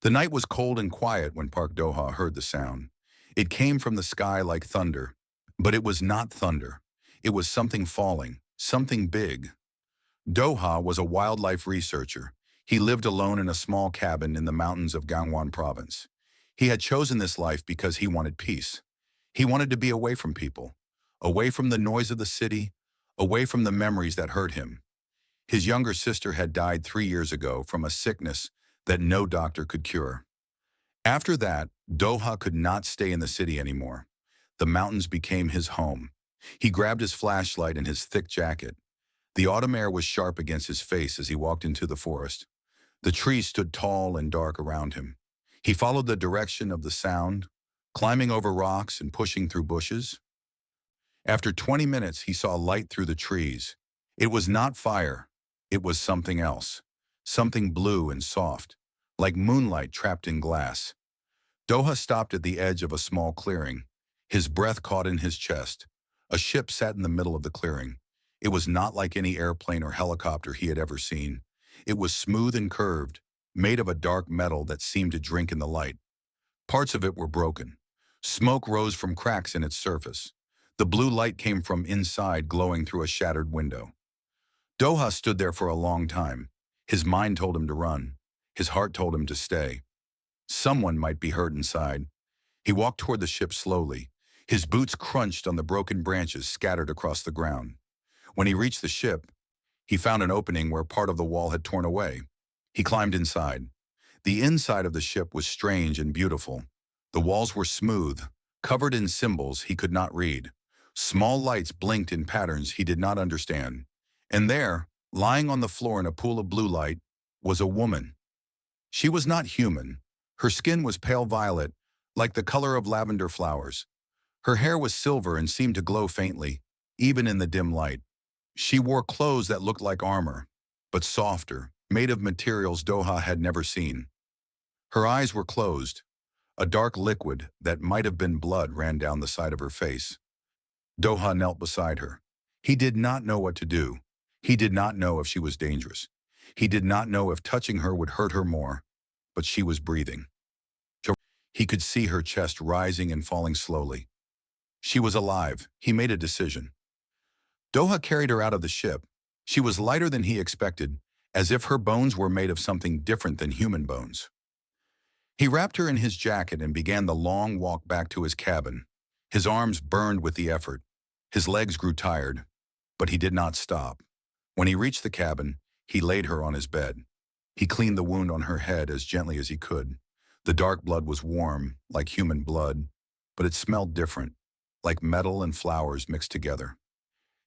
The night was cold and quiet when Park Doha heard the sound. It came from the sky like thunder, but it was not thunder. It was something falling, something big. Doha was a wildlife researcher. He lived alone in a small cabin in the mountains of Gangwon province. He had chosen this life because he wanted peace. He wanted to be away from people, away from the noise of the city, away from the memories that hurt him. His younger sister had died 3 years ago from a sickness that no doctor could cure. After that, Doha could not stay in the city anymore. The mountains became his home. He grabbed his flashlight and his thick jacket. The autumn air was sharp against his face as he walked into the forest. The trees stood tall and dark around him. He followed the direction of the sound, climbing over rocks and pushing through bushes. After 20 minutes, he saw light through the trees. It was not fire. It was something else. Something blue and soft, like moonlight trapped in glass. Doha stopped at the edge of a small clearing. His breath caught in his chest. A ship sat in the middle of the clearing. It was not like any airplane or helicopter he had ever seen. It was smooth and curved, made of a dark metal that seemed to drink in the light. Parts of it were broken. Smoke rose from cracks in its surface. The blue light came from inside, glowing through a shattered window. Doha stood there for a long time. His mind told him to run. His heart told him to stay. Someone might be hurt inside. He walked toward the ship slowly. His boots crunched on the broken branches scattered across the ground. When he reached the ship, he found an opening where part of the wall had torn away. He climbed inside. The inside of the ship was strange and beautiful. The walls were smooth, covered in symbols he could not read. Small lights blinked in patterns he did not understand. And there, lying on the floor in a pool of blue light, was a woman. She was not human. Her skin was pale violet, like the color of lavender flowers. Her hair was silver and seemed to glow faintly, even in the dim light. She wore clothes that looked like armor, but softer, made of materials Doha had never seen. Her eyes were closed. A dark liquid that might have been blood ran down the side of her face. Doha knelt beside her. He did not know what to do. He did not know if she was dangerous. He did not know if touching her would hurt her more, but she was breathing. He could see her chest rising and falling slowly. She was alive. He made a decision. Doha carried her out of the ship. She was lighter than he expected, as if her bones were made of something different than human bones. He wrapped her in his jacket and began the long walk back to his cabin. His arms burned with the effort. His legs grew tired, but he did not stop. When he reached the cabin, he laid her on his bed. He cleaned the wound on her head as gently as he could. The dark blood was warm, like human blood, but it smelled different, like metal and flowers mixed together.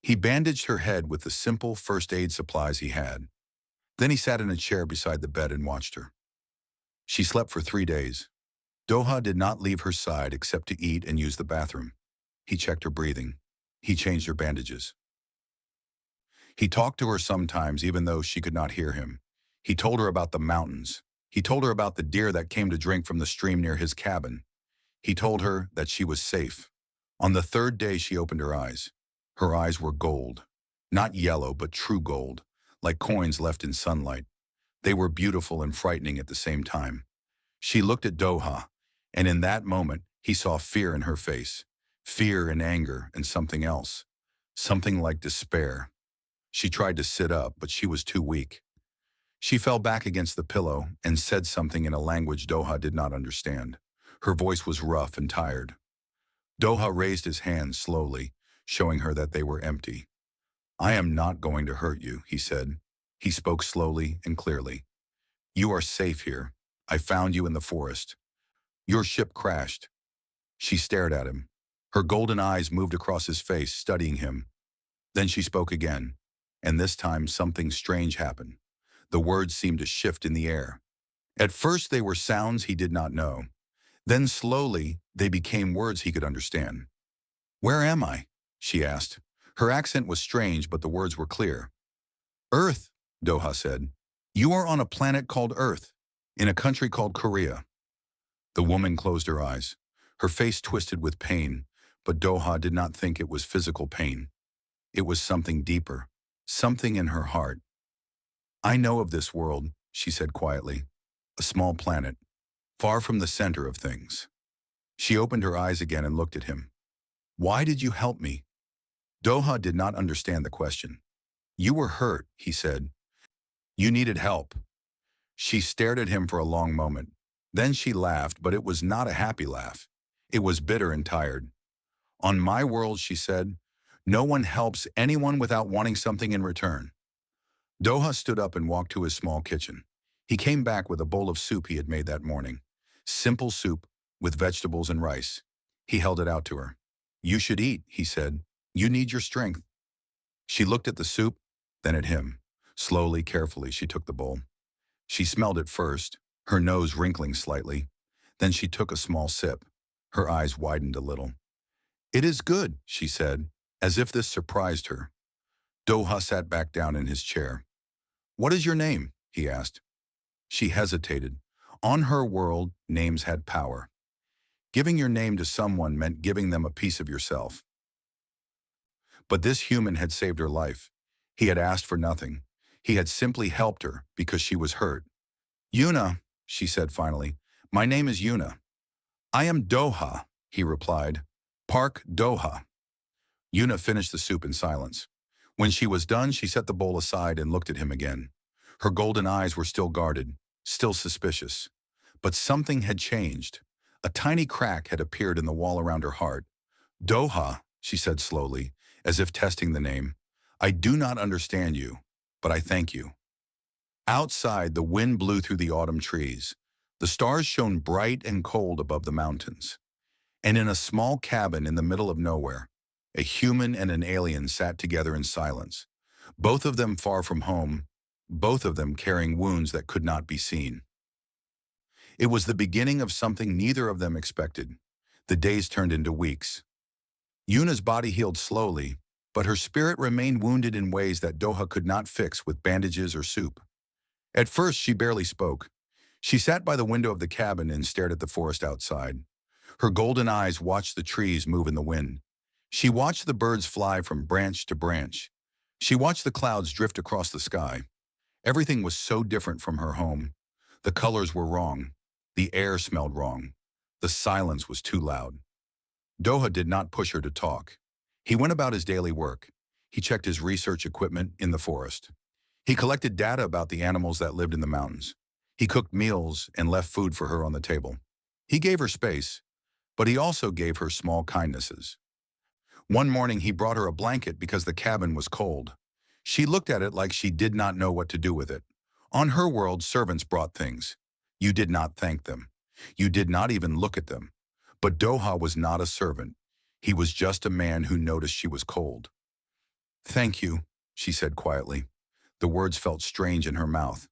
He bandaged her head with the simple first aid supplies he had. Then he sat in a chair beside the bed and watched her. She slept for 3 days. Doha did not leave her side except to eat and use the bathroom. He checked her breathing. He changed her bandages. He talked to her sometimes, even though she could not hear him. He told her about the mountains. He told her about the deer that came to drink from the stream near his cabin. He told her that she was safe. On the 3rd day, she opened her eyes. Her eyes were gold. Not yellow, but true gold, like coins left in sunlight. They were beautiful and frightening at the same time. She looked at Doha, and in that moment, he saw fear in her face. Fear and anger and something else. Something like despair. She tried to sit up, but she was too weak. She fell back against the pillow and said something in a language Doha did not understand. Her voice was rough and tired. Doha raised his hands slowly, showing her that they were empty. "I am not going to hurt you," he said. He spoke slowly and clearly. "You are safe here. I found you in the forest. Your ship crashed." She stared at him. Her golden eyes moved across his face, studying him. Then she spoke again, and this time something strange happened. The words seemed to shift in the air. At first they were sounds he did not know. Then slowly they became words he could understand. "Where am I?" she asked. Her accent was strange, but the words were clear. "Earth," Doha said. "You are on a planet called Earth, in a country called Korea." The woman closed her eyes. Her face twisted with pain, but Doha did not think it was physical pain. It was something deeper, something in her heart. "I know of this world," she said quietly. "A small planet. far from the center of things. She opened her eyes again and looked at him. Why did you help me? Doha did not understand the question. You were hurt, he said. You needed help. She stared at him for a long moment. Then she laughed, but it was not a happy laugh. It was bitter and tired. On my world, she said, no one helps anyone without wanting something in return. Doha stood up and walked to his small kitchen. He came back with a bowl of soup he had made that morning. Simple soup with vegetables and rice. He held it out to her. You should eat, he said. You need your strength. She looked at the soup, then at him. Slowly, carefully, she took the bowl. She smelled it first, her nose wrinkling slightly. Then she took a small sip. Her eyes widened a little. It is good, she said, as if this surprised her. Doha sat back down in his chair. What is your name? He asked. She hesitated. On her world, names had power. Giving your name to someone meant giving them a piece of yourself. But this human had saved her life. He had asked for nothing. He had simply helped her because she was hurt. Yuna, she said finally. My name is Yuna. I am Doha, he replied. Park Doha. Yuna finished the soup in silence. When she was done, she set the bowl aside and looked at him again. Her golden eyes were still guarded, still suspicious. But something had changed. A tiny crack had appeared in the wall around her heart. Doha, she said slowly, as if testing the name. I do not understand you, but I thank you. Outside, the wind blew through the autumn trees. The stars shone bright and cold above the mountains. And in a small cabin in the middle of nowhere, a human and an alien sat together in silence, both of them far from home, both of them carrying wounds that could not be seen. It was the beginning of something neither of them expected. The days turned into weeks. Yuna's body healed slowly, but her spirit remained wounded in ways that Doha could not fix with bandages or soup. At first, she barely spoke. She sat by the window of the cabin and stared at the forest outside. Her golden eyes watched the trees move in the wind. She watched the birds fly from branch to branch. She watched the clouds drift across the sky. Everything was so different from her home. The colors were wrong. The air smelled wrong. The silence was too loud. Doha did not push her to talk. He went about his daily work. He checked his research equipment in the forest. He collected data about the animals that lived in the mountains. He cooked meals and left food for her on the table. He gave her space, but he also gave her small kindnesses. One morning he brought her a blanket because the cabin was cold. She looked at it like she did not know what to do with it. On her world, servants brought things. You did not thank them. You did not even look at them. But Doha was not a servant. He was just a man who noticed she was cold. Thank you, she said quietly. The words felt strange in her mouth.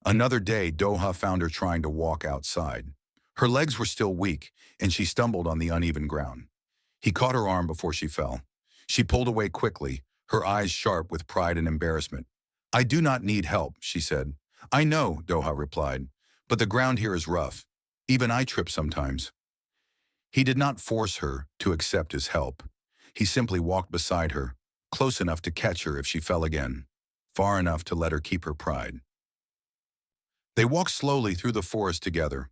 Another day, Doha found her trying to walk outside. Her legs were still weak, and she stumbled on the uneven ground. He caught her arm before she fell. She pulled away quickly, her eyes sharp with pride and embarrassment. I do not need help, she said. I know, Doha replied, but the ground here is rough. Even I trip sometimes. He did not force her to accept his help. He simply walked beside her, close enough to catch her if she fell again, far enough to let her keep her pride. They walked slowly through the forest together.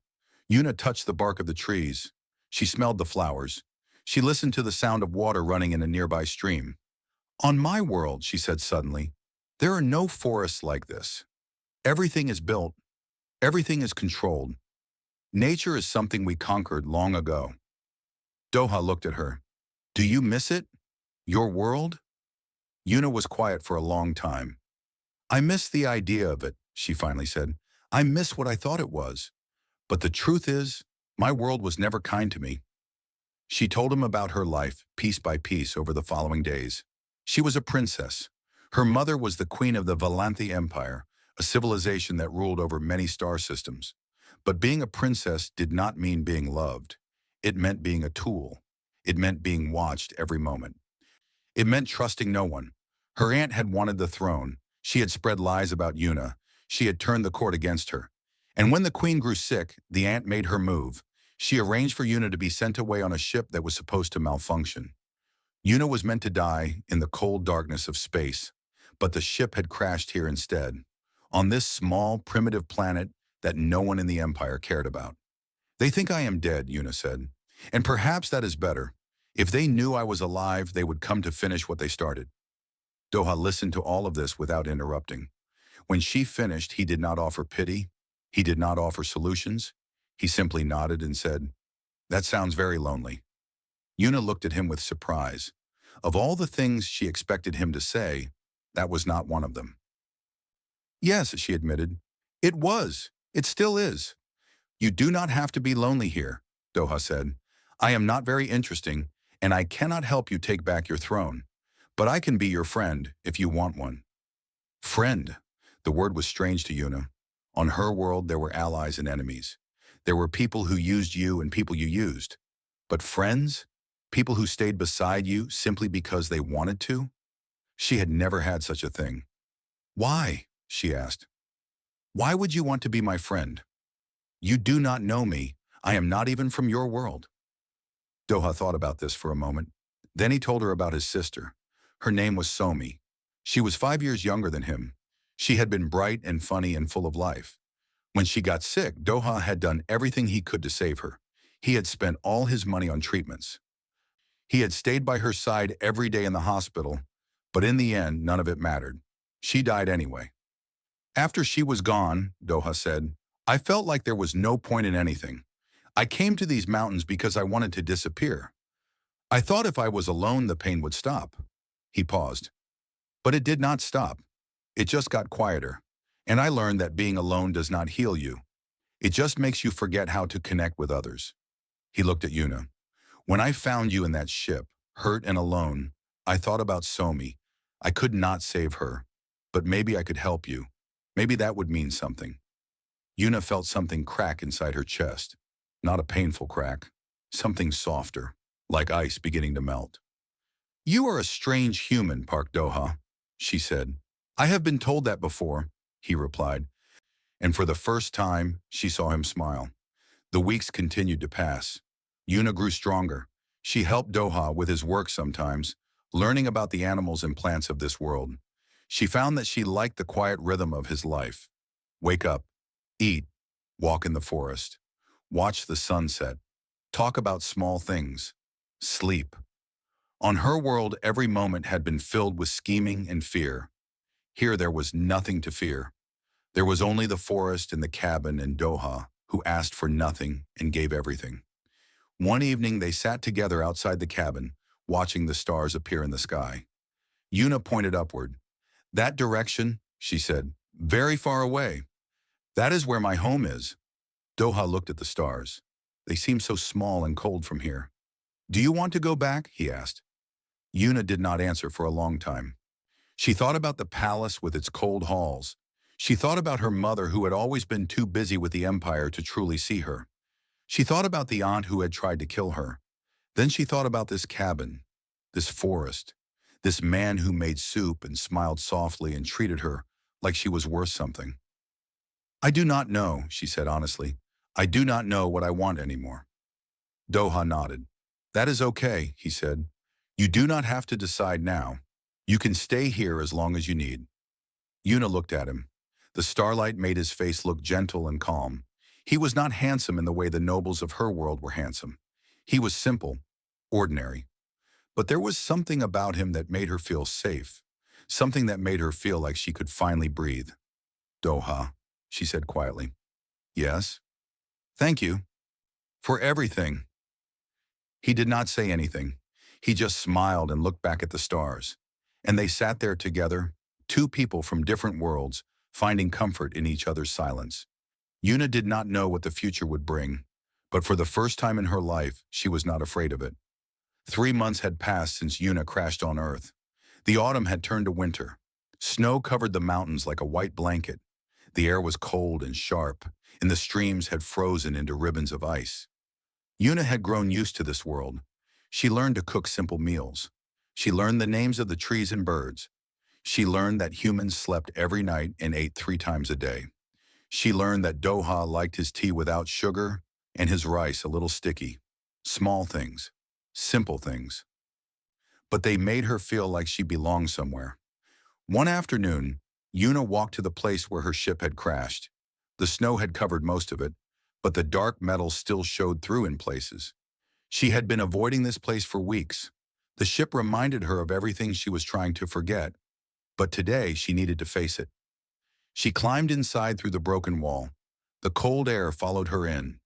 Yuna touched the bark of the trees. She smelled the flowers. She listened to the sound of water running in a nearby stream. On my world, she said suddenly, there are no forests like this. Everything is built. Everything is controlled. Nature is something we conquered long ago. Doha looked at her. Do you miss it? Your world? Yuna was quiet for a long time. I miss the idea of it, she finally said. I miss what I thought it was. But the truth is, my world was never kind to me. She told him about her life, piece by piece, over the following days. She was a princess. Her mother was the queen of the Valanthi Empire, a civilization that ruled over many star systems. But being a princess did not mean being loved. It meant being a tool. It meant being watched every moment. It meant trusting no one. Her aunt had wanted the throne. She had spread lies about Yuna. She had turned the court against her. And when the queen grew sick, the aunt made her move. She arranged for Yuna to be sent away on a ship that was supposed to malfunction. Yuna was meant to die in the cold darkness of space, but the ship had crashed here instead, on this small, primitive planet that no one in the Empire cared about. They think I am dead, Yuna said. And perhaps that is better. If they knew I was alive, they would come to finish what they started. Doha listened to all of this without interrupting. When she finished, he did not offer pity. He did not offer solutions. He simply nodded and said, "That sounds very lonely." Yuna looked at him with surprise. Of all the things she expected him to say, that was not one of them. "Yes," she admitted. "It was. It still is. You do not have to be lonely here," Doha said. "I am not very interesting, and I cannot help you take back your throne. But I can be your friend if you want one." Friend. The word was strange to Yuna. On her world, there were allies and enemies. There were people who used you and people you used. But friends? People who stayed beside you simply because they wanted to? She had never had such a thing. "Why?" she asked. "Why would you want to be my friend? You do not know me. I am not even from your world." Doha thought about this for a moment. Then he told her about his sister. Her name was Somi. She was 5 years younger than him. She had been bright and funny and full of life. When she got sick, Doha had done everything he could to save her. He had spent all his money on treatments. He had stayed by her side every day in the hospital, but in the end, none of it mattered. She died anyway. After she was gone, Doha said, I felt like there was no point in anything. I came to these mountains because I wanted to disappear. I thought if I was alone, the pain would stop. He paused. But it did not stop. It just got quieter. And I learned that being alone does not heal you. It just makes you forget how to connect with others. He looked at Yuna. When I found you in that ship, hurt and alone, I thought about Somi. I could not save her, but maybe I could help you. Maybe that would mean something. Yuna felt something crack inside her chest. Not a painful crack. Something softer, like ice beginning to melt. You are a strange human, Park Doha, she said. I have been told that before, he replied. And for the first time, she saw him smile. The weeks continued to pass. Yuna grew stronger. She helped Doha with his work sometimes, learning about the animals and plants of this world. She found that she liked the quiet rhythm of his life. Wake up, eat, walk in the forest, watch the sunset, talk about small things, sleep. On her world, every moment had been filled with scheming and fear. Here there was nothing to fear. There was only the forest and the cabin and Doha, who asked for nothing and gave everything. One evening they sat together outside the cabin, watching the stars appear in the sky. Yuna pointed upward. That direction, she said, very far away. That is where my home is. Doha looked at the stars. They seemed so small and cold from here. Do you want to go back? He asked. Yuna did not answer for a long time. She thought about the palace with its cold halls. She thought about her mother who had always been too busy with the empire to truly see her. She thought about the aunt who had tried to kill her. Then she thought about this cabin, this forest, this man who made soup and smiled softly and treated her like she was worth something. I do not know, she said honestly. I do not know what I want anymore. Doha nodded. That is okay, he said. You do not have to decide now. You can stay here as long as you need. Yuna looked at him. The starlight made his face look gentle and calm. He was not handsome in the way the nobles of her world were handsome. He was simple, ordinary. But there was something about him that made her feel safe, something that made her feel like she could finally breathe. Doha, she said quietly. Yes? Thank you. For everything. He did not say anything. He just smiled and looked back at the stars. And they sat there together, two people from different worlds, finding comfort in each other's silence. Yuna did not know what the future would bring, but for the first time in her life, she was not afraid of it. 3 months had passed since Yuna crashed on Earth. The autumn had turned to winter. Snow covered the mountains like a white blanket. The air was cold and sharp, and the streams had frozen into ribbons of ice. Yuna had grown used to this world. She learned to cook simple meals. She learned the names of the trees and birds. She learned that humans slept every night and ate 3 times a day. She learned that Doha liked his tea without sugar and his rice a little sticky. Small things, simple things. But they made her feel like she belonged somewhere. One afternoon, Yuna walked to the place where her ship had crashed. The snow had covered most of it, but the dark metal still showed through in places. She had been avoiding this place for weeks. The ship reminded her of everything she was trying to forget, but today she needed to face it. She climbed inside through the broken wall. The cold air followed her in.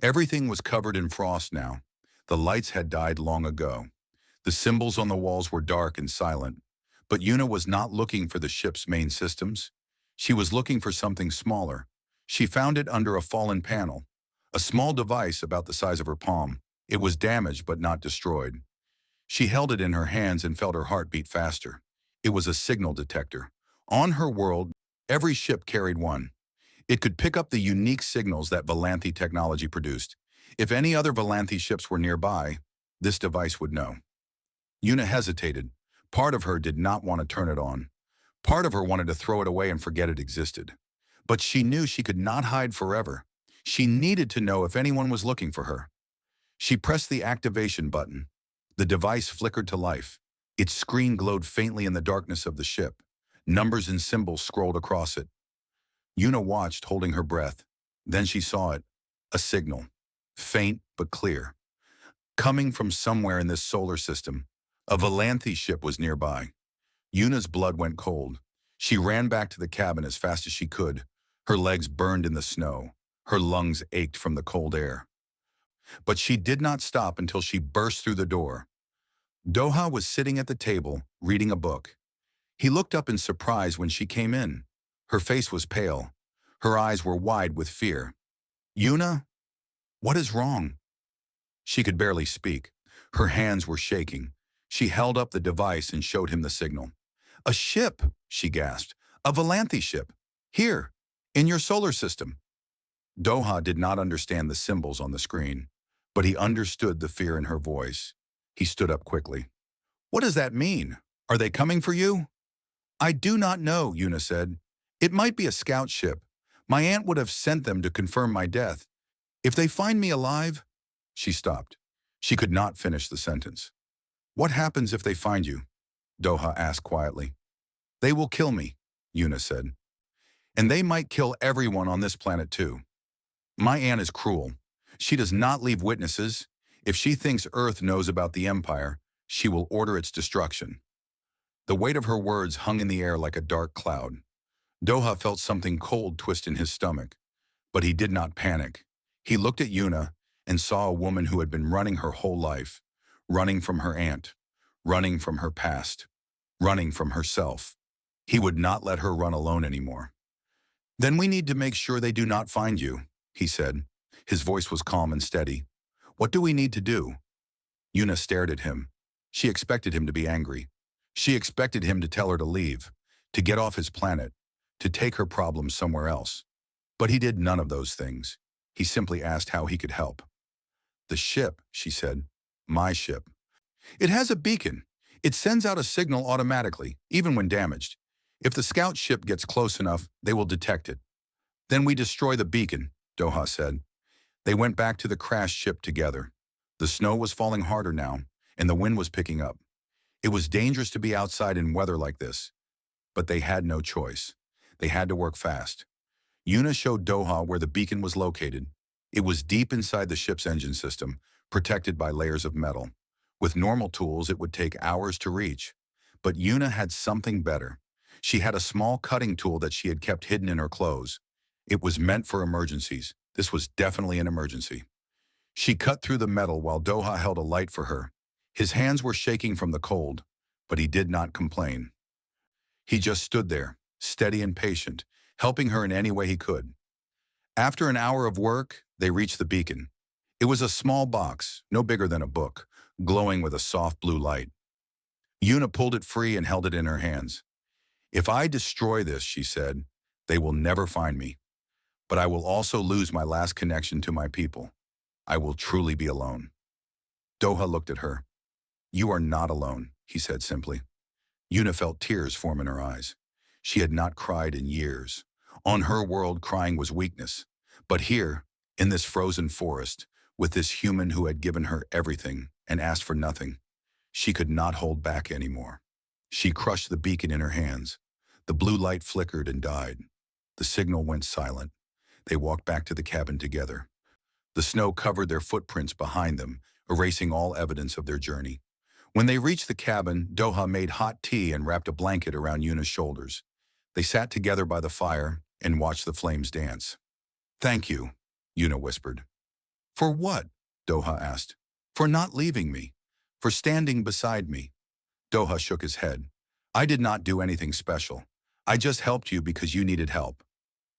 Everything was covered in frost now. The lights had died long ago. The symbols on the walls were dark and silent. But Yuna was not looking for the ship's main systems. She was looking for something smaller. She found it under a fallen panel, a small device about the size of her palm. It was damaged but not destroyed. She held it in her hands and felt her heart beat faster. It was a signal detector. On her world, every ship carried one. It could pick up the unique signals that Valanthi technology produced. If any other Valanthi ships were nearby, this device would know. Yuna hesitated. Part of her did not want to turn it on. Part of her wanted to throw it away and forget it existed. But she knew she could not hide forever. She needed to know if anyone was looking for her. She pressed the activation button. The device flickered to life. Its screen glowed faintly in the darkness of the ship. Numbers and symbols scrolled across it. Yuna watched, holding her breath. Then she saw it. A signal. Faint but clear. Coming from somewhere in this solar system. A Valanthi ship was nearby. Yuna's blood went cold. She ran back to the cabin as fast as she could. Her legs burned in the snow. Her lungs ached from the cold air. But she did not stop until she burst through the door. Doha was sitting at the table, reading a book. He looked up in surprise when she came in. Her face was pale. Her eyes were wide with fear. "Yuna, what is wrong?" She could barely speak. Her hands were shaking. She held up the device and showed him the signal. "A ship," she gasped. "A Valanthi ship. Here, in your solar system." Doha did not understand the symbols on the screen, but he understood the fear in her voice. He stood up quickly. "What does that mean? Are they coming for you?" "I do not know," Yuna said. "It might be a scout ship. My aunt would have sent them to confirm my death. If they find me alive—" She stopped. She could not finish the sentence. "What happens if they find you?" Doha asked quietly. "They will kill me," Yuna said. "And they might kill everyone on this planet too. My aunt is cruel. She does not leave witnesses. If she thinks Earth knows about the Empire, she will order its destruction." The weight of her words hung in the air like a dark cloud. Doha felt something cold twist in his stomach, but he did not panic. He looked at Yuna and saw a woman who had been running her whole life, running from her aunt, running from her past, running from herself. He would not let her run alone anymore. "Then we need to make sure they do not find you," he said. His voice was calm and steady. "What do we need to do?" Yuna stared at him. She expected him to be angry. She expected him to tell her to leave, to get off his planet, to take her problems somewhere else. But he did none of those things. He simply asked how he could help. "The ship," she said. "My ship. It has a beacon. It sends out a signal automatically, even when damaged. If the scout ship gets close enough, they will detect it. Then we destroy the beacon," Doha said. They went back to the crashed ship together. The snow was falling harder now, and the wind was picking up. It was dangerous to be outside in weather like this, but they had no choice. They had to work fast. Yuna showed Doha where the beacon was located. It was deep inside the ship's engine system, protected by layers of metal. With normal tools, it would take hours to reach. But Yuna had something better. She had a small cutting tool that she had kept hidden in her clothes. It was meant for emergencies. This was definitely an emergency. She cut through the metal while Doha held a light for her. His hands were shaking from the cold, but he did not complain. He just stood there, steady and patient, helping her in any way he could. After an hour of work, they reached the beacon. It was a small box, no bigger than a book, glowing with a soft blue light. Yuna pulled it free and held it in her hands. "If I destroy this," she said, "they will never find me. But I will also lose my last connection to my people. I will truly be alone." Doha looked at her. "You are not alone," he said simply. Yuna felt tears form in her eyes. She had not cried in years. On her world, crying was weakness. But here, in this frozen forest, with this human who had given her everything and asked for nothing, she could not hold back anymore. She crushed the beacon in her hands. The blue light flickered and died. The signal went silent. They walked back to the cabin together. The snow covered their footprints behind them, erasing all evidence of their journey. When they reached the cabin, Doha made hot tea and wrapped a blanket around Yuna's shoulders. They sat together by the fire and watched the flames dance. "Thank you," Yuna whispered. "For what?" Doha asked. "For not leaving me. For standing beside me." Doha shook his head. "I did not do anything special. I just helped you because you needed help."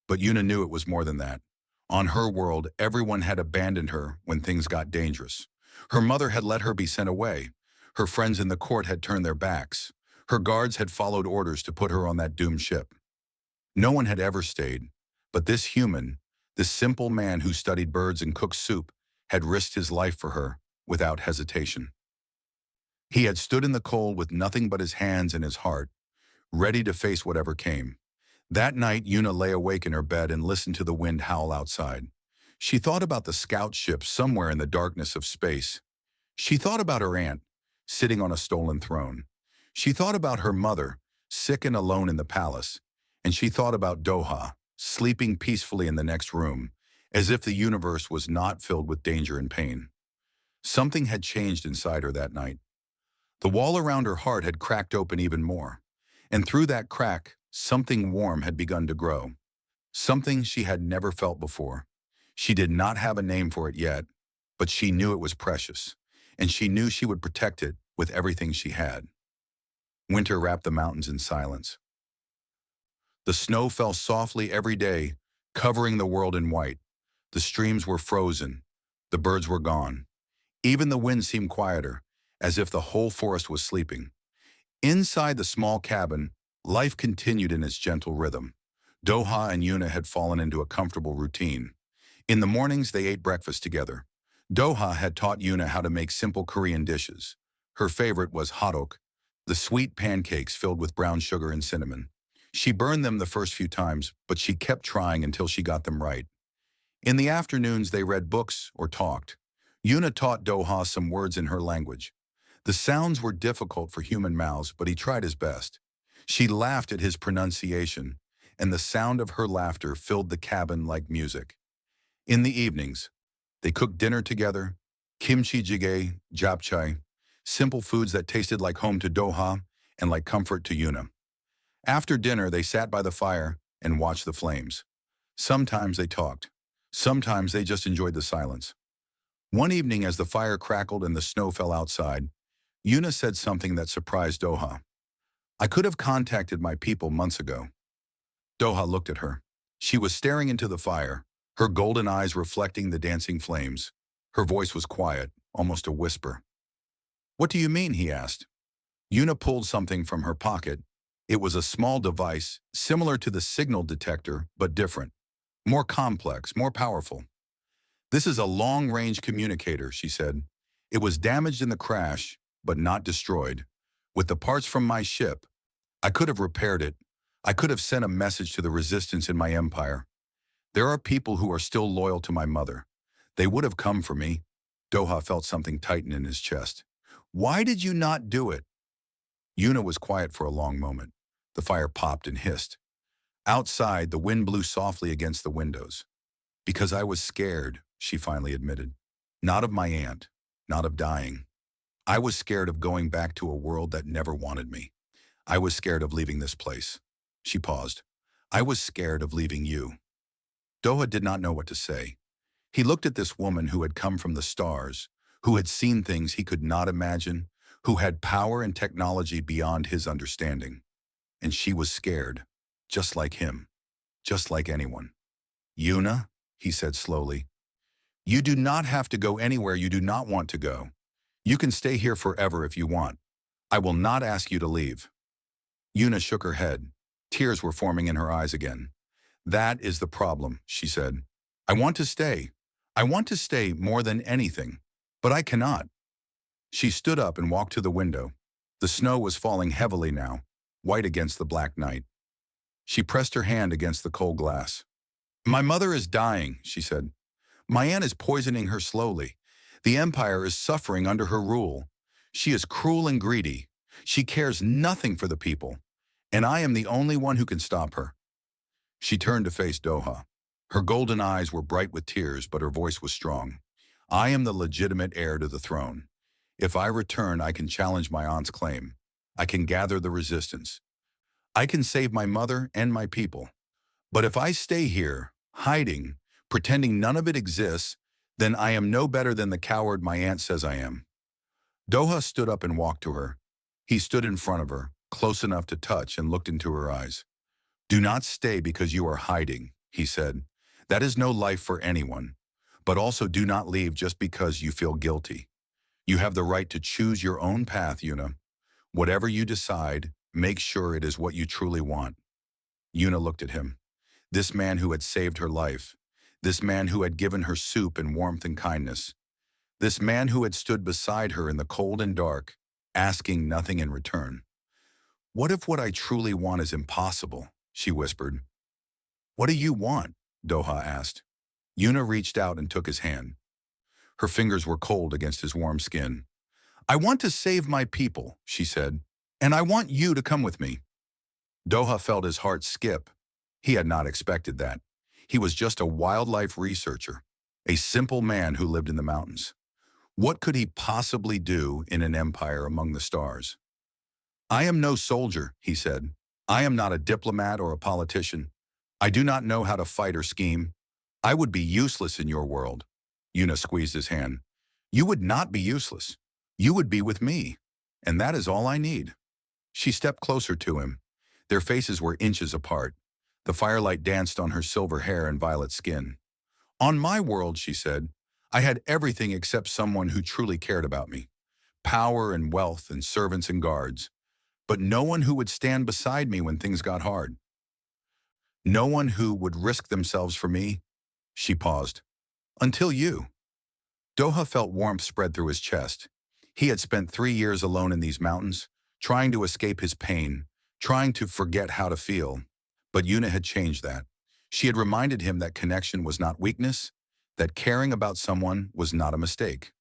But Yuna knew it was more than that. On her world, everyone had abandoned her when things got dangerous. Her mother had let her be sent away. Her friends in the court had turned their backs. Her guards had followed orders to put her on that doomed ship. No one had ever stayed. But this human, this simple man who studied birds and cooked soup, had risked his life for her without hesitation. He had stood in the cold with nothing but his hands and his heart, ready to face whatever came. That night, Yuna lay awake in her bed and listened to the wind howl outside. She thought about the scout ship somewhere in the darkness of space. She thought about her aunt, sitting on a stolen throne. She thought about her mother, sick and alone in the palace. And she thought about Doha, sleeping peacefully in the next room, as if the universe was not filled with danger and pain. Something had changed inside her that night. The wall around her heart had cracked open even more. And through that crack, something warm had begun to grow. Something she had never felt before. She did not have a name for it yet, but she knew it was precious, and she knew she would protect it with everything she had. Winter wrapped the mountains in silence. The snow fell softly every day, covering the world in white. The streams were frozen. The birds were gone. Even the wind seemed quieter, as if the whole forest was sleeping. Inside the small cabin, life continued in its gentle rhythm. Doha and Yuna had fallen into a comfortable routine. In the mornings, they ate breakfast together. Doha had taught Yuna how to make simple Korean dishes. Her favorite was hotdok, the sweet pancakes filled with brown sugar and cinnamon. She burned them the first few times, but she kept trying until she got them right. In the afternoons, they read books or talked. Yuna taught Doha some words in her language. The sounds were difficult for human mouths, but he tried his best. She laughed at his pronunciation, and the sound of her laughter filled the cabin like music. In the evenings, they cooked dinner together, kimchi jjigae, japchae, simple foods that tasted like home to Doha and like comfort to Yuna. After dinner, they sat by the fire and watched the flames. Sometimes they talked. Sometimes they just enjoyed the silence. One evening, as the fire crackled and the snow fell outside, Yuna said something that surprised Doha. "I could have contacted my people months ago." Doha looked at her. She was staring into the fire, her golden eyes reflecting the dancing flames. Her voice was quiet, almost a whisper. "What do you mean?" he asked. Yuna pulled something from her pocket. It was a small device, similar to the signal detector, but different. More complex, more powerful. "This is a long-range communicator," she said. "It was damaged in the crash, but not destroyed. With the parts from my ship, I could have repaired it. I could have sent a message to the resistance in my empire. There are people who are still loyal to my mother. They would have come for me." Doha felt something tighten in his chest. "Why did you not do it?" Yuna was quiet for a long moment. The fire popped and hissed. Outside, the wind blew softly against the windows. "Because I was scared," she finally admitted. "Not of my aunt, not of dying. I was scared of going back to a world that never wanted me. I was scared of leaving this place." She paused. "I was scared of leaving you." Doha did not know what to say. He looked at this woman who had come from the stars, who had seen things he could not imagine, who had power and technology beyond his understanding. And she was scared, just like him, just like anyone. "Yuna," he said slowly, "you do not have to go anywhere you do not want to go. You can stay here forever if you want. I will not ask you to leave." Yuna shook her head. Tears were forming in her eyes again. "That is the problem," she said. "I want to stay. I want to stay more than anything, but I cannot." She stood up and walked to the window. The snow was falling heavily now, white against the black night. She pressed her hand against the cold glass. "My mother is dying," she said. "My aunt is poisoning her slowly. The empire is suffering under her rule. She is cruel and greedy. She cares nothing for the people, and I am the only one who can stop her." She turned to face Doha. Her golden eyes were bright with tears, but her voice was strong. I am the legitimate heir to the throne. If I return, I can challenge my aunt's claim. I can gather the resistance. I can save my mother and my people. But if I stay here, hiding, pretending none of it exists, then I am no better than the coward my aunt says I am. Doha stood up and walked to her. He stood in front of her, close enough to touch, and looked into her eyes. Do not stay because you are hiding, he said. That is no life for anyone. But also do not leave just because you feel guilty. You have the right to choose your own path, Yuna. Whatever you decide, make sure it is what you truly want. Yuna looked at him. This man who had saved her life. This man who had given her soup and warmth and kindness. This man who had stood beside her in the cold and dark, asking nothing in return. What if what I truly want is impossible? She whispered. What do you want? Doha asked. Yuna reached out and took his hand. Her fingers were cold against his warm skin. I want to save my people, she said, and I want you to come with me. Doha felt his heart skip. He had not expected that. He was just a wildlife researcher, a simple man who lived in the mountains. What could he possibly do in an empire among the stars? I am no soldier, he said. I am not a diplomat or a politician. I do not know how to fight or scheme. I would be useless in your world. Yuna squeezed his hand. You would not be useless. You would be with me, and that is all I need. She stepped closer to him. Their faces were inches apart. The firelight danced on her silver hair and violet skin. On my world, she said, I had everything except someone who truly cared about me. Power and wealth and servants and guards. But no one who would stand beside me when things got hard. No one who would risk themselves for me. She paused. Until you. Doha felt warmth spread through his chest. He had spent 3 years alone in these mountains, trying to escape his pain, trying to forget how to feel. But Yuna had changed that. She had reminded him that connection was not weakness, that caring about someone was not a mistake.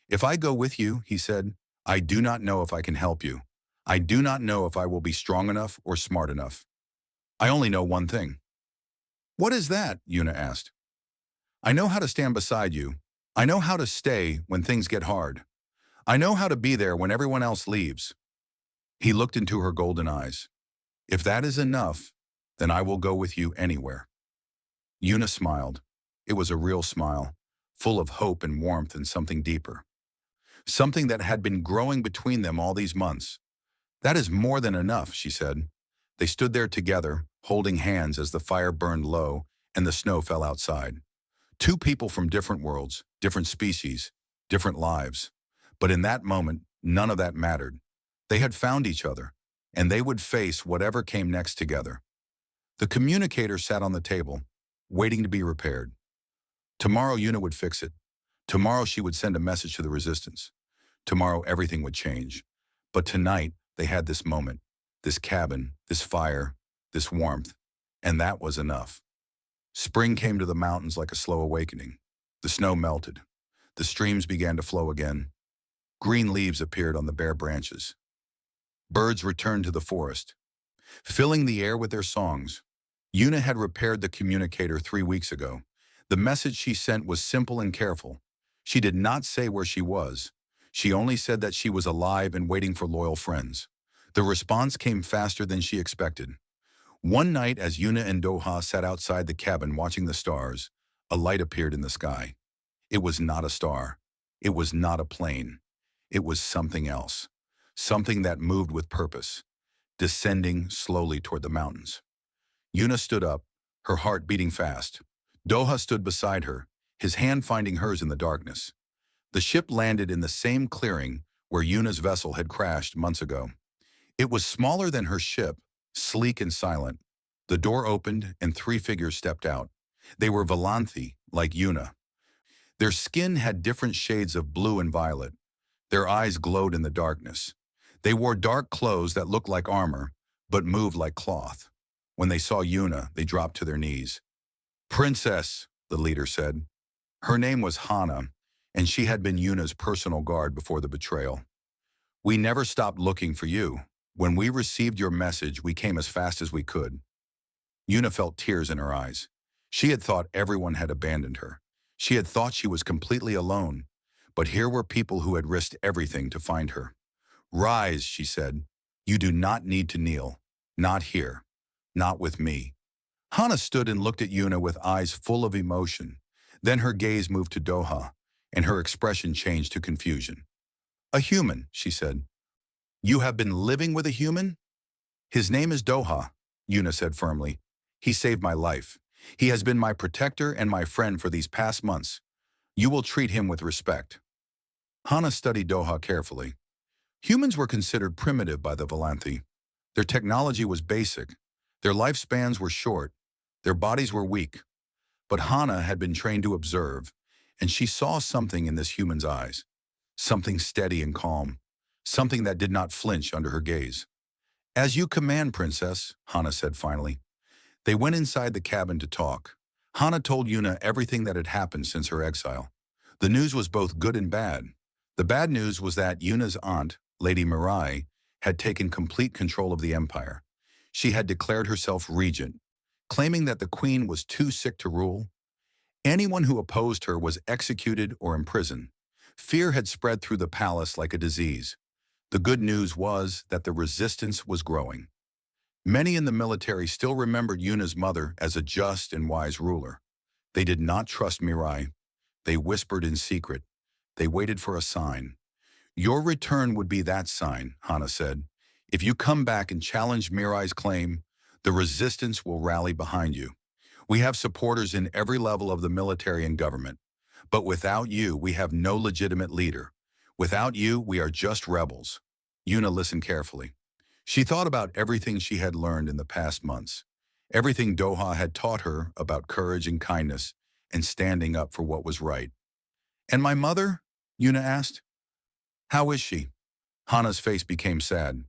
If I go with you, he said, I do not know if I can help you. I do not know if I will be strong enough or smart enough. I only know one thing. What is that? Yuna asked. I know how to stand beside you. I know how to stay when things get hard. I know how to be there when everyone else leaves. He looked into her golden eyes. If that is enough, then I will go with you anywhere. Yuna smiled. It was a real smile, full of hope and warmth and something deeper. Something that had been growing between them all these months. That is more than enough, she said. They stood there together, holding hands as the fire burned low and the snow fell outside. Two people from different worlds, different species, different lives. But in that moment, none of that mattered. They had found each other, and they would face whatever came next together. The communicator sat on the table, waiting to be repaired. Tomorrow Yuna would fix it. Tomorrow she would send a message to the resistance. Tomorrow everything would change. But tonight they had this moment, this cabin, this fire, this warmth, and that was enough. Spring came to the mountains like a slow awakening. The snow melted. The streams began to flow again. Green leaves appeared on the bare branches. Birds returned to the forest, filling the air with their songs. Yuna had repaired the communicator 3 weeks ago. The message she sent was simple and careful. She did not say where she was. She only said that she was alive and waiting for loyal friends. The response came faster than she expected. One night, as Yuna and Doha sat outside the cabin watching the stars, a light appeared in the sky. It was not a star. It was not a plane. It was something else. Something that moved with purpose, descending slowly toward the mountains. Yuna stood up, her heart beating fast. Doha stood beside her, his hand finding hers in the darkness. The ship landed in the same clearing where Yuna's vessel had crashed months ago. It was smaller than her ship, sleek and silent. The door opened and 3 figures stepped out. They were Valanthi, like Yuna. Their skin had different shades of blue and violet. Their eyes glowed in the darkness. They wore dark clothes that looked like armor, but moved like cloth. When they saw Yuna, they dropped to their knees. Princess, the leader said. Her name was Hana, and she had been Yuna's personal guard before the betrayal. We never stopped looking for you. When we received your message, we came as fast as we could. Yuna felt tears in her eyes. She had thought everyone had abandoned her. She had thought she was completely alone. But here were people who had risked everything to find her. "Rise," she said. "You do not need to kneel. Not here. Not with me." Hana stood and looked at Yuna with eyes full of emotion. Then her gaze moved to Doha, and her expression changed to confusion. "A human," she said. "You have been living with a human?" "His name is Doha," Yuna said firmly. "He saved my life. He has been my protector and my friend for these past months. You will treat him with respect." Hana studied Doha carefully. Humans were considered primitive by the Valanthi. Their technology was basic. Their lifespans were short. Their bodies were weak. But Hana had been trained to observe, and she saw something in this human's eyes. Something steady and calm. Something that did not flinch under her gaze. "As you command, Princess," Hana said finally. They went inside the cabin to talk. Hana told Yuna everything that had happened since her exile. The news was both good and bad. The bad news was that Yuna's aunt, Lady Mirai, had taken complete control of the empire. She had declared herself regent, claiming that the queen was too sick to rule. Anyone who opposed her was executed or imprisoned. Fear had spread through the palace like a disease. The good news was that the resistance was growing. Many in the military still remembered Yuna's mother as a just and wise ruler. They did not trust Mirai. They whispered in secret. They waited for a sign. "Your return would be that sign," Hana said. "If you come back and challenge Mirai's claim, the resistance will rally behind you. We have supporters in every level of the military and government. But without you, we have no legitimate leader. Without you, we are just rebels." Yuna listened carefully. She thought about everything she had learned in the past months. Everything Doha had taught her about courage and kindness and standing up for what was right. "And my mother?" Yuna asked. "How is she?" Hana's face became sad.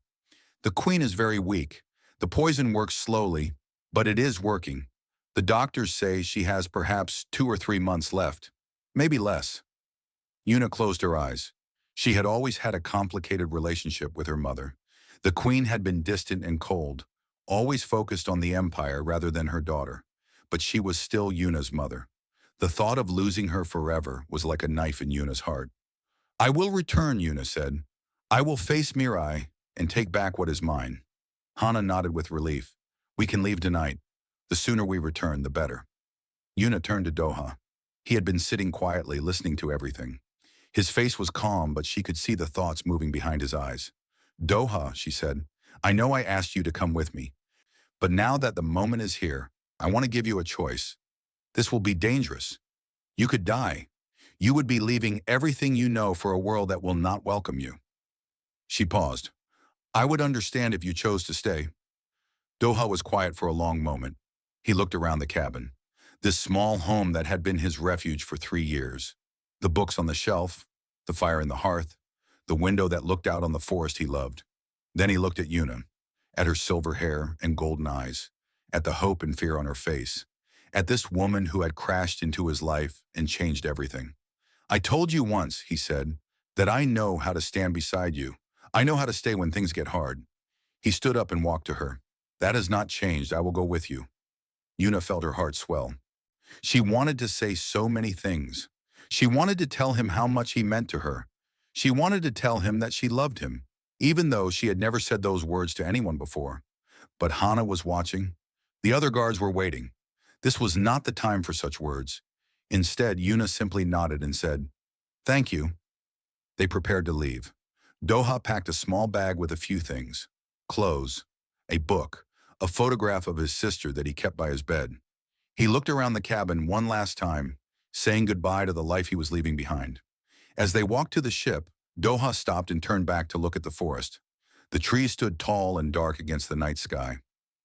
"The queen is very weak. The poison works slowly, but it is working. The doctors say she has perhaps 2 or 3 months left. Maybe less." Yuna closed her eyes. She had always had a complicated relationship with her mother. The queen had been distant and cold, always focused on the empire rather than her daughter. But she was still Yuna's mother. The thought of losing her forever was like a knife in Yuna's heart. "I will return," Yuna said. "I will face Mirai and take back what is mine." Hana nodded with relief. "We can leave tonight. The sooner we return, the better." Yuna turned to Doha. He had been sitting quietly, listening to everything. His face was calm, but she could see the thoughts moving behind his eyes. "Doha," she said, "I know I asked you to come with me. But now that the moment is here, I want to give you a choice. This will be dangerous. You could die. You would be leaving everything you know for a world that will not welcome you." She paused. "I would understand if you chose to stay." Doha was quiet for a long moment. He looked around the cabin. This small home that had been his refuge for 3 years. The books on the shelf, the fire in the hearth, the window that looked out on the forest he loved. Then he looked at Yuna, at her silver hair and golden eyes, at the hope and fear on her face, at this woman who had crashed into his life and changed everything. "I told you once," he said, "that I know how to stand beside you. I know how to stay when things get hard." He stood up and walked to her. "That has not changed. I will go with you." Yuna felt her heart swell. She wanted to say so many things. She wanted to tell him how much he meant to her. She wanted to tell him that she loved him, even though she had never said those words to anyone before. But Hana was watching. The other guards were waiting. This was not the time for such words. Instead, Yuna simply nodded and said, "Thank you." They prepared to leave. Doha packed a small bag with a few things: clothes, a book, a photograph of his sister that he kept by his bed. He looked around the cabin one last time, saying goodbye to the life he was leaving behind. As they walked to the ship, Doha stopped and turned back to look at the forest. The trees stood tall and dark against the night sky.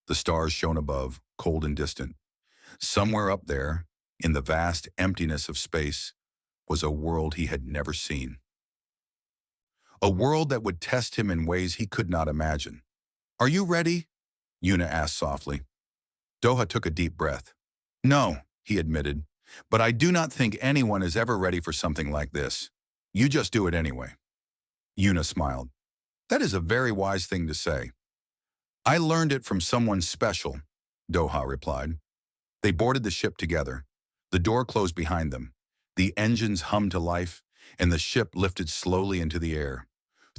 The stars shone above, cold and distant. Somewhere up there, in the vast emptiness of space, was a world he had never seen. A world that would test him in ways he could not imagine. "Are you ready?" Yuna asked softly. Doha took a deep breath. "No," he admitted, "but I do not think anyone is ever ready for something like this. You just do it anyway." Yuna smiled. "That is a very wise thing to say." "I learned it from someone special," Doha replied. They boarded the ship together. The door closed behind them. The engines hummed to life, and the ship lifted slowly into the air.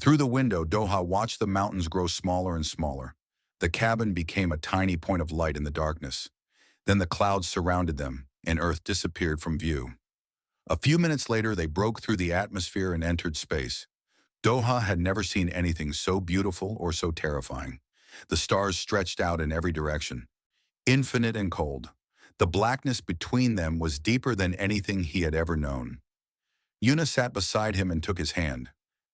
Through the window, Doha watched the mountains grow smaller and smaller. The cabin became a tiny point of light in the darkness. Then the clouds surrounded them, and Earth disappeared from view. A few minutes later, they broke through the atmosphere and entered space. Doha had never seen anything so beautiful or so terrifying. The stars stretched out in every direction, infinite and cold. The blackness between them was deeper than anything he had ever known. Yuna sat beside him and took his hand.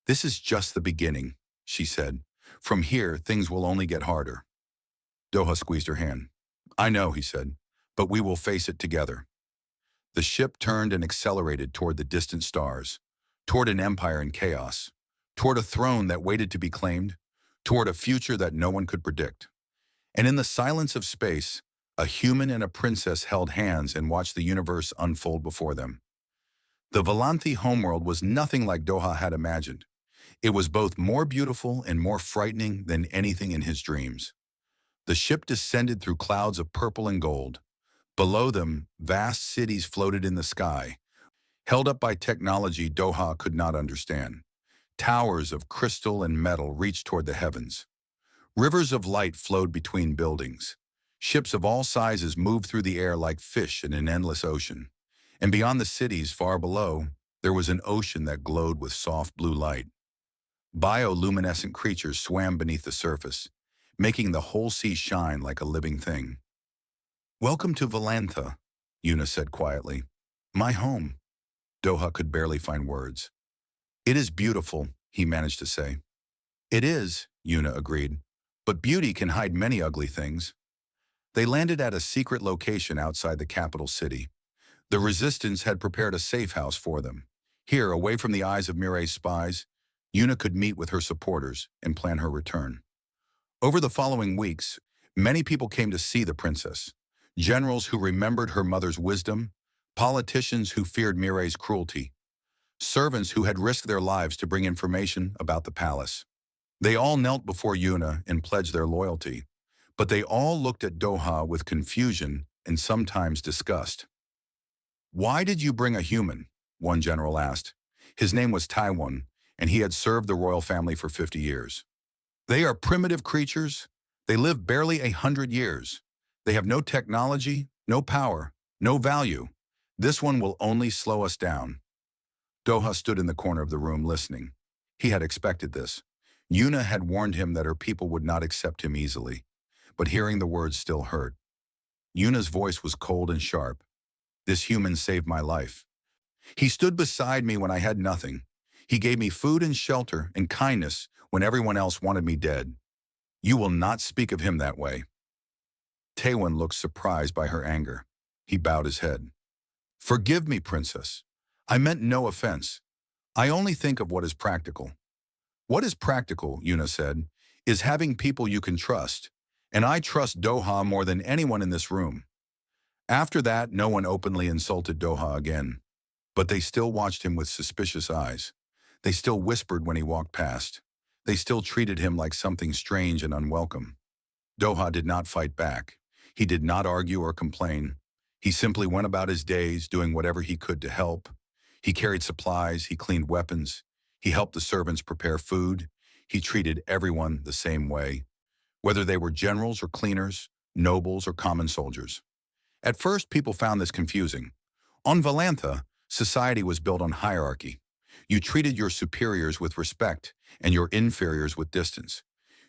"This is just the beginning," she said. "From here, things will only get harder." Doha squeezed her hand. "I know," he said, "but we will face it together." The ship turned and accelerated toward the distant stars, toward an empire in chaos, toward a throne that waited to be claimed, toward a future that no one could predict. And in the silence of space, a human and a princess held hands and watched the universe unfold before them. The Volanthi homeworld was nothing like Doha had imagined. It was both more beautiful and more frightening than anything in his dreams. The ship descended through clouds of purple and gold. Below them, vast cities floated in the sky, held up by technology Doha could not understand. Towers of crystal and metal reached toward the heavens. Rivers of light flowed between buildings. Ships of all sizes moved through the air like fish in an endless ocean. And beyond the cities, far below, there was an ocean that glowed with soft blue light. Bioluminescent creatures swam beneath the surface, making the whole sea shine like a living thing. "Welcome to Volantha," Yuna said quietly. "My home." Doha could barely find words. "It is beautiful," he managed to say. "It is," Yuna agreed, "but beauty can hide many ugly things." They landed at a secret location outside the capital city. The resistance had prepared a safe house for them. Here, away from the eyes of Mirai's spies, Yuna could meet with her supporters and plan her return. Over the following weeks, many people came to see the princess. Generals who remembered her mother's wisdom, politicians who feared Mirai's cruelty, servants who had risked their lives to bring information about the palace. They all knelt before Yuna and pledged their loyalty, but they all looked at Doha with confusion and sometimes disgust. "Why did you bring a human?" one general asked. His name was Taiwan, and he had served the royal family for 50 years. "They are primitive creatures. They live barely 100 years. They have no technology, no power, no value. This one will only slow us down." Doha stood in the corner of the room listening. He had expected this. Yuna had warned him that her people would not accept him easily, but hearing the words still hurt. Yuna's voice was cold and sharp. "This human saved my life. He stood beside me when I had nothing. He gave me food and shelter and kindness when everyone else wanted me dead. You will not speak of him that way." Taewon looked surprised by her anger. He bowed his head. "Forgive me, princess. I meant no offense. I only think of what is practical." "What is practical," Yuna said, "is having people you can trust, and I trust Doha more than anyone in this room." After that, no one openly insulted Doha again, but they still watched him with suspicious eyes. They still whispered when he walked past. They still treated him like something strange and unwelcome. Doha did not fight back. He did not argue or complain. He simply went about his days doing whatever he could to help. He carried supplies, he cleaned weapons, he helped the servants prepare food. He treated everyone the same way, whether they were generals or cleaners, nobles or common soldiers. At first, people found this confusing. On Valantha, society was built on hierarchy. You treated your superiors with respect and your inferiors with distance.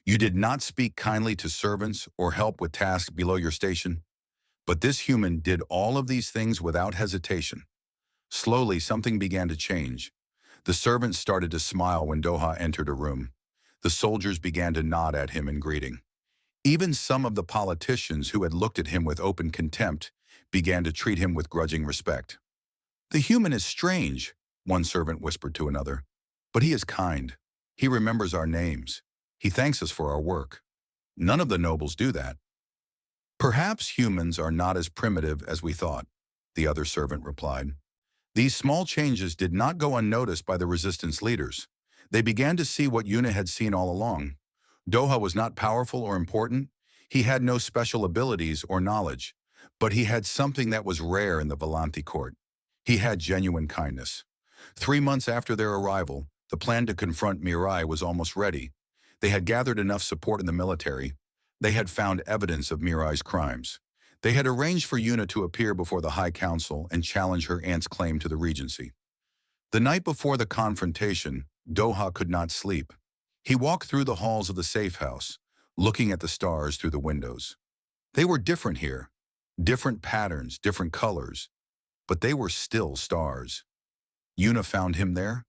You did not speak kindly to servants or help with tasks below your station. But this human did all of these things without hesitation. Slowly, something began to change. The servants started to smile when Doha entered a room. The soldiers began to nod at him in greeting. Even some of the politicians who had looked at him with open contempt began to treat him with grudging respect. "The human is strange," one servant whispered to another, "but he is kind. He remembers our names. He thanks us for our work. None of the nobles do that." "Perhaps humans are not as primitive as we thought," the other servant replied. These small changes did not go unnoticed by the resistance leaders. They began to see what Yuna had seen all along. Doha was not powerful or important. He had no special abilities or knowledge. But he had something that was rare in the Volanthi court. He had genuine kindness. 3 months after their arrival, the plan to confront Mirai was almost ready. They had gathered enough support in the military. They had found evidence of Mirai's crimes. They had arranged for Yuna to appear before the High Council and challenge her aunt's claim to the regency. The night before the confrontation, Doha could not sleep. He walked through the halls of the safe house, looking at the stars through the windows. They were different here. Different patterns, different colors. But they were still stars. Yuna found him there,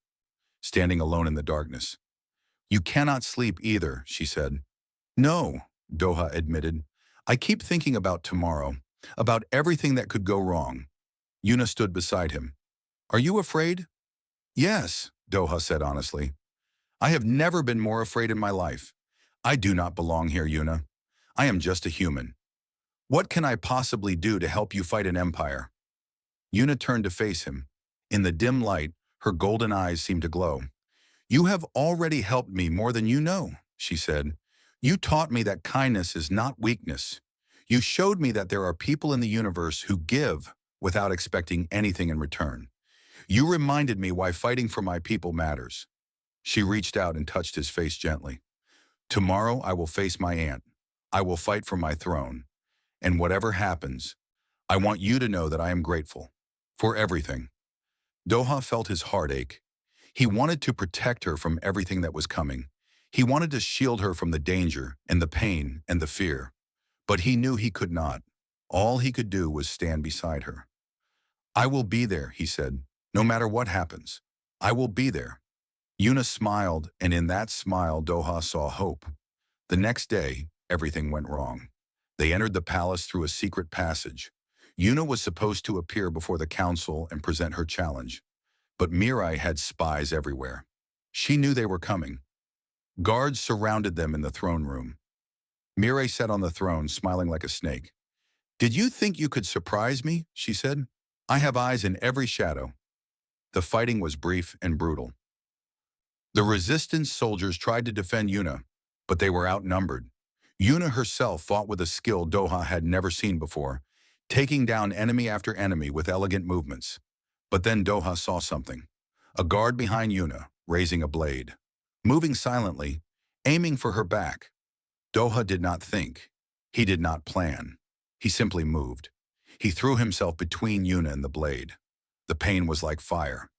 standing alone in the darkness. "You cannot sleep either," she said. "No," Doha admitted. "I keep thinking about tomorrow, about everything that could go wrong." Yuna stood beside him. "Are you afraid?" "Yes," Doha said honestly. "I have never been more afraid in my life. I do not belong here, Yuna. I am just a human. What can I possibly do to help you fight an empire?" Yuna turned to face him. In the dim light, her golden eyes seemed to glow. "You have already helped me more than you know," she said. "You taught me that kindness is not weakness. You showed me that there are people in the universe who give without expecting anything in return. You reminded me why fighting for my people matters." She reached out and touched his face gently. "Tomorrow I will face my aunt. I will fight for my throne. And whatever happens, I want you to know that I am grateful. For everything." Doha felt his heart ache. He wanted to protect her from everything that was coming. He wanted to shield her from the danger and the pain and the fear. But he knew he could not. All he could do was stand beside her. "I will be there," he said. "No matter what happens, I will be there." Yuna smiled, and in that smile Doha saw hope. The next day, everything went wrong. They entered the palace through a secret passage. Yuna was supposed to appear before the council and present her challenge. But Mirai had spies everywhere. She knew they were coming. Guards surrounded them in the throne room. Mirai sat on the throne, smiling like a snake. "Did you think you could surprise me?" she said. "I have eyes in every shadow." The fighting was brief and brutal. The resistance soldiers tried to defend Yuna, but they were outnumbered. Yuna herself fought with a skill Doha had never seen before, taking down enemy after enemy with elegant movements. But then Doha saw something. A guard behind Yuna, raising a blade. Moving silently, aiming for her back. Doha did not think. He did not plan. He simply moved. He threw himself between Yuna and the blade. The pain was like fire.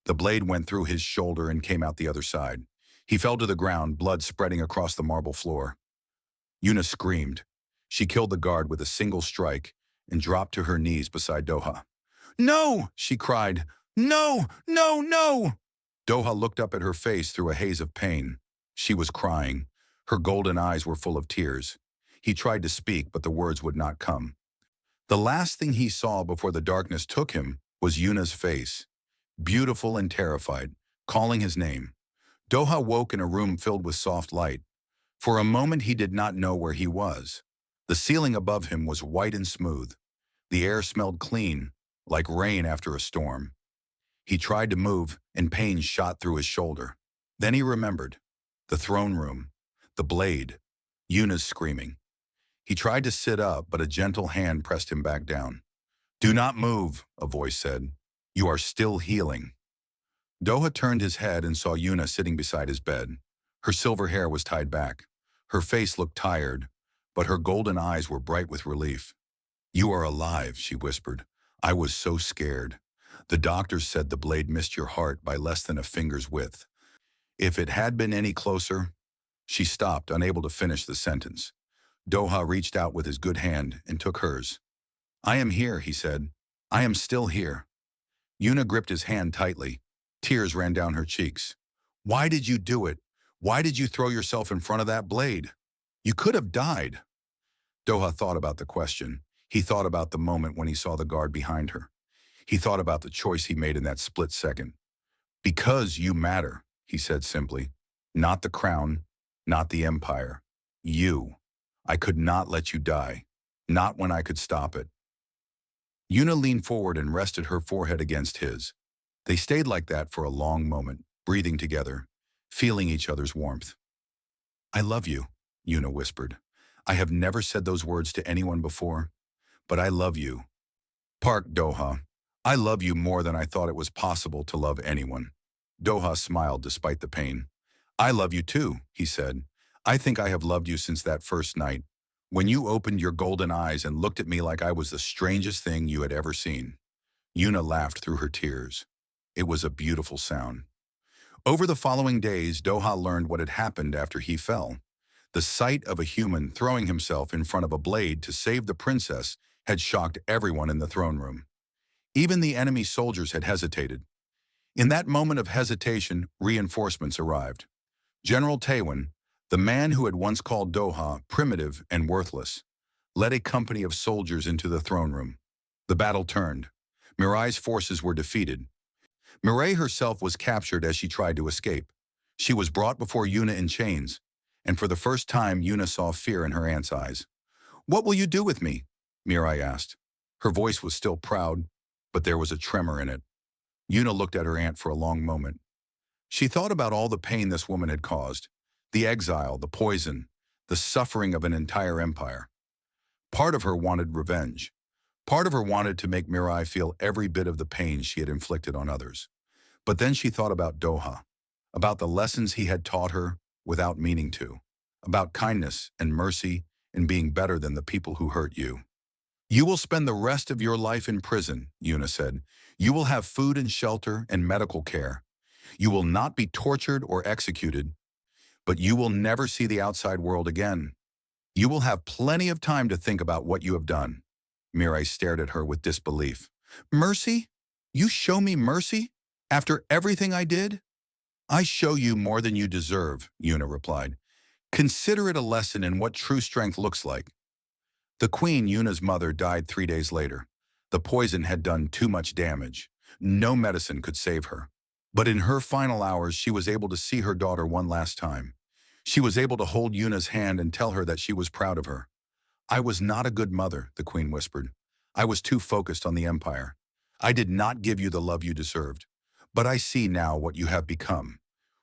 The blade went through his shoulder and came out the other side. He fell to the ground, blood spreading across the marble floor. Yuna screamed. She killed the guard with a single strike and dropped to her knees beside Doha. "No!" she cried. "No! No! No!" Doha looked up at her face through a haze of pain. She was crying. Her golden eyes were full of tears. He tried to speak, but the words would not come. The last thing he saw before the darkness took him was Yuna's face, beautiful and terrified, calling his name. Doha woke in a room filled with soft light. For a moment he did not know where he was. The ceiling above him was white and smooth. The air smelled clean, like rain after a storm. He tried to move, and pain shot through his shoulder. Then he remembered. The throne room. The blade. Yuna's screaming. He tried to sit up, but a gentle hand pressed him back down. "Do not move," a voice said. "You are still healing." Doha turned his head and saw Yuna sitting beside his bed. Her silver hair was tied back. Her face looked tired, but her golden eyes were bright with relief. "You are alive," she whispered. "I was so scared. The doctors said the blade missed your heart by less than a finger's width. If it had been any closer—" She stopped, unable to finish the sentence. Doha reached out with his good hand and took hers. "I am here," he said. "I am still here." Yuna gripped his hand tightly. Tears ran down her cheeks. "Why did you do it? Why did you throw yourself in front of that blade? You could have died." Doha thought about the question. He thought about the moment when he saw the guard behind her. He thought about the choice he made in that split second. "Because you matter," he said simply. "Not the crown, not the empire. You. I could not let you die. Not when I could stop it." Yuna leaned forward and rested her forehead against his. They stayed like that for a long moment, breathing together, feeling each other's warmth. "I love you," Yuna whispered. "I have never said those words to anyone before, but I love you. Park Doha, I love you more than I thought it was possible to love anyone. Doha smiled despite the pain. I love you too, he said. I think I have loved you since that first night, when you opened your golden eyes and looked at me like I was the strangest thing you had ever seen. Yuna laughed through her tears. It was a beautiful sound. Over the following days, Doha learned what had happened after he fell. The sight of a human throwing himself in front of a blade to save the princess had shocked everyone in the throne room. Even the enemy soldiers had hesitated. In that moment of hesitation, reinforcements arrived. General Taewon, the man who had once called Doha primitive and worthless, led a company of soldiers into the throne room. The battle turned. Mirai's forces were defeated. Mirai herself was captured as she tried to escape. She was brought before Yuna in chains, and for the first time Yuna saw fear in her aunt's eyes. "What will you do with me?" Mirai asked. Her voice was still proud, but there was a tremor in it. Yuna looked at her aunt for a long moment. She thought about all the pain this woman had caused, the exile, the poison, the suffering of an entire empire. Part of her wanted revenge. Part of her wanted to make Mirai feel every bit of the pain she had inflicted on others. But then she thought about Doha, about the lessons he had taught her without meaning to, about kindness and mercy and being better than the people who hurt you. "You will spend the rest of your life in prison," Yuna said. "You will have food and shelter and medical care. You will not be tortured or executed, but you will never see the outside world again. You will have plenty of time to think about what you have done." Mirai stared at her with disbelief. "Mercy? You show me mercy? After everything I did?" "I show you more than you deserve," Yuna replied. "Consider it a lesson in what true strength looks like." The queen, Yuna's mother, died 3 days later. The poison had done too much damage. No medicine could save her. But in her final hours, she was able to see her daughter one last time. She was able to hold Yuna's hand and tell her that she was proud of her. "I was not a good mother," the queen whispered. "I was too focused on the empire. I did not give you the love you deserved. But I see now what you have become.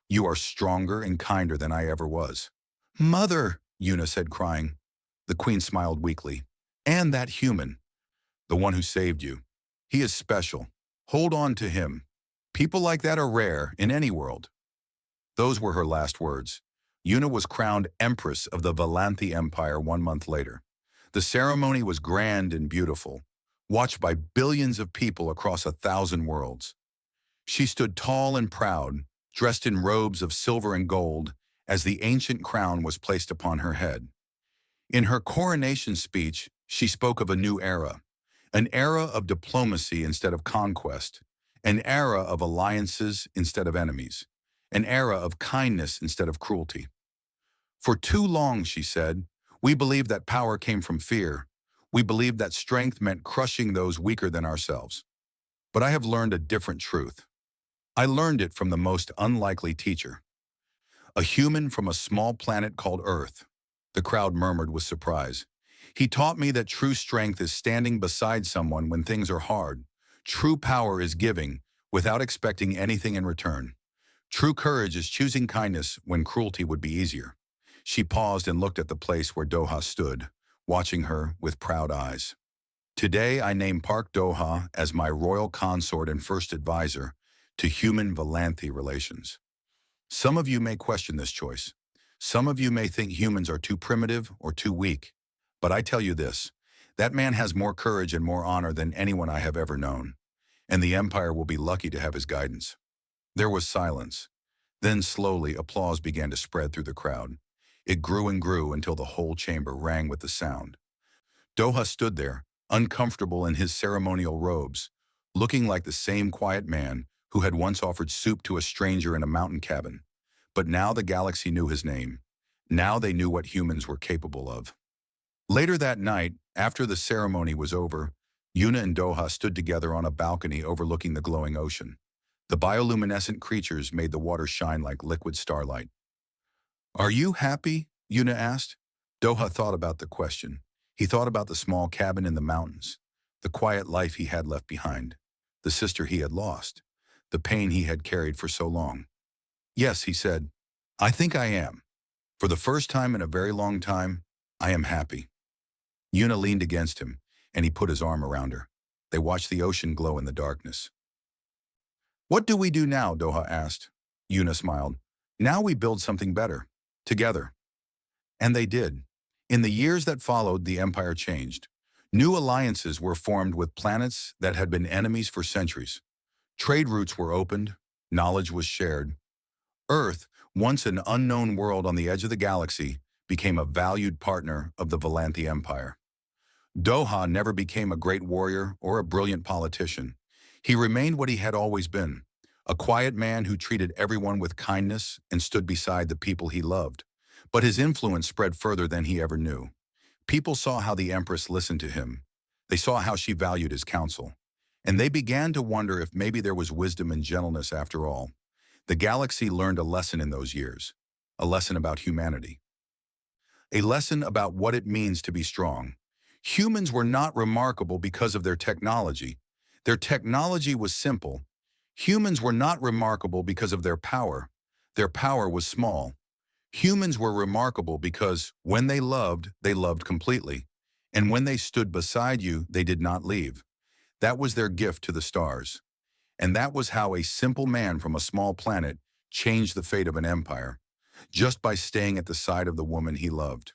You are stronger and kinder than I ever was." "Mother," Yuna said, crying. The queen smiled weakly. "And that human, the one who saved you. He is special. Hold on to him. People like that are rare in any world." Those were her last words. Yuna was crowned Empress of the Valanthi Empire 1 month later. The ceremony was grand and beautiful, watched by billions of people across 1,000 worlds. She stood tall and proud, dressed in robes of silver and gold, as the ancient crown was placed upon her head. In her coronation speech, she spoke of a new era, an era of diplomacy instead of conquest, an era of alliances instead of enemies, an era of kindness instead of cruelty. "For too long," she said, "we believed that power came from fear. We believed that strength meant crushing those weaker than ourselves. But I have learned a different truth. I learned it from the most unlikely teacher, a human from a small planet called Earth." The crowd murmured with surprise. "He taught me that true strength is standing beside someone when things are hard. True power is giving without expecting anything in return. True courage is choosing kindness when cruelty would be easier." She paused and looked at the place where Doha stood, watching her with proud eyes. "Today I name Park Doha as my royal consort and first advisor to human Valanthi relations." Some of you may question this choice. Some of you may think humans are too primitive or too weak. But I tell you this, that man has more courage and more honor than anyone I have ever known. And the Empire will be lucky to have his guidance. There was silence. Then slowly applause began to spread through the crowd. It grew and grew until the whole chamber rang with the sound. Doha stood there, uncomfortable in his ceremonial robes, looking like the same quiet man who had once offered soup to a stranger in a mountain cabin. But now the galaxy knew his name. Now they knew what humans were capable of. Later that night, after the ceremony was over, Yuna and Doha stood together on a balcony overlooking the glowing ocean. The bioluminescent creatures made the water shine like liquid starlight. "Are you happy?" Yuna asked. Doha thought about the question. He thought about the small cabin in the mountains, the quiet life he had left behind, the sister he had lost, the pain he had carried for so long. "Yes," he said, "I think I am. For the first time in a very long time, I am happy." Yuna leaned against him. and he put his arm around her. They watched the ocean glow in the darkness. What do we do now? Doha asked. Yuna smiled. Now we build something better. Together. And they did. In the years that followed, the empire changed. New alliances were formed with planets that had been enemies for centuries. Trade routes were opened. Knowledge was shared. Earth, once an unknown world on the edge of the galaxy, became a valued partner of the Valanthi Empire. Doha never became a great warrior or a brilliant politician. He remained what he had always been, a quiet man who treated everyone with kindness and stood beside the people he loved. But his influence spread further than he ever knew. People saw how the Empress listened to him. They saw how she valued his counsel. And they began to wonder if maybe there was wisdom and gentleness after all. The galaxy learned a lesson in those years, a lesson about humanity. A lesson about what it means to be strong. Humans were not remarkable because of their technology. Their technology was simple. Humans were not remarkable because of their power. Their power was small. Humans were remarkable because when they loved completely. And when they stood beside you, they did not leave. That was their gift to the stars. And that was how a simple man from a small planet changed the fate of an empire, just by staying at the side of the woman he loved.